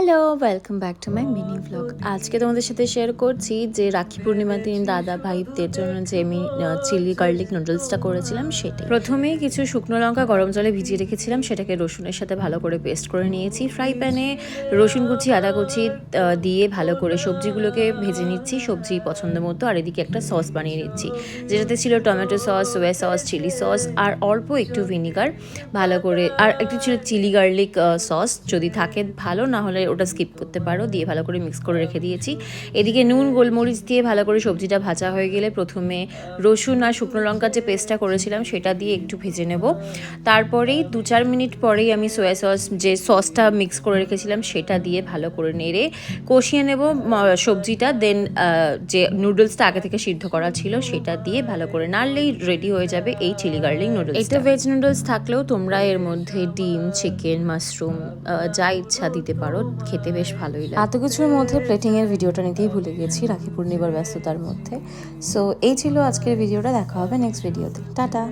Hello, welcome back to my mini vlog. আজকে তোমাদের সাথে শেয়ার করছি যে রাখি পূর্ণিমার দিন দাদা ভাইদের জন্য যে আমি চিলি গার্লিক নুডলসটা করেছিলাম সেটাই। প্রথমেই কিছু শুকনো লঙ্কা গরম জলে ভিজিয়ে রেখেছিলাম, সেটাকে রসুনের সাথে ভালো করে পেস্ট করে নিয়েছি। ফ্রাই প্যানে রসুন কুচি আদা কুচি দিয়ে ভালো করে সবজিগুলোকে ভেজে নিচ্ছি সবজি পছন্দ মতো। আর এদিকে একটা সস বানিয়ে নিচ্ছি, যেটাতে ছিল tomato sauce, soya sauce, chilli sauce আর অল্প একটু ভিনিগার। ভালো করে আর একটু ছিল চিলি গার্লিক সস, যদি থাকে ভালো, না হলে ওটা স্কিপ করতে পারো। দিয়ে ভালো করে মিক্স করে রেখে দিয়েছি। এদিকে নুন গোলমরিচ দিয়ে ভালো করে সবজিটা ভাজা হয়ে গেলে প্রথমে রসুন আর শুকনো লঙ্কার যে পেস্টটা করেছিলাম সেটা দিয়ে একটু ভেজে নেব। তারপরেই 2-4 মিনিট পরেই আমি সোয়া সস যে সসটা মিক্স করে রেখেছিলাম সেটা দিয়ে ভালো করে নেড়ে কষিয়ে নেব সবজিটা। দেন যে নুডলসটা আগে থেকে সিদ্ধ করা ছিল সেটা দিয়ে ভালো করে নাড়লেই রেডি হয়ে যাবে এই চিলি গার্লিক নুডলস। এটা ভেজ নুডলস থাকলেও তোমরা এর মধ্যে ডিম, চিকেন, মাশরুম যা ইচ্ছা দিতে পারো, খেতে বেশ ভালোই লাগে। এত কিছুর মধ্যে প্লেটিংয়ের ভিডিওটা নিতেই ভুলে গেছি রাখি পূর্ণিমার ব্যস্ততার মধ্যে। সো এই ছিল আজকের ভিডিওটা, দেখা হবে নেক্সট ভিডিওতে। টাটা।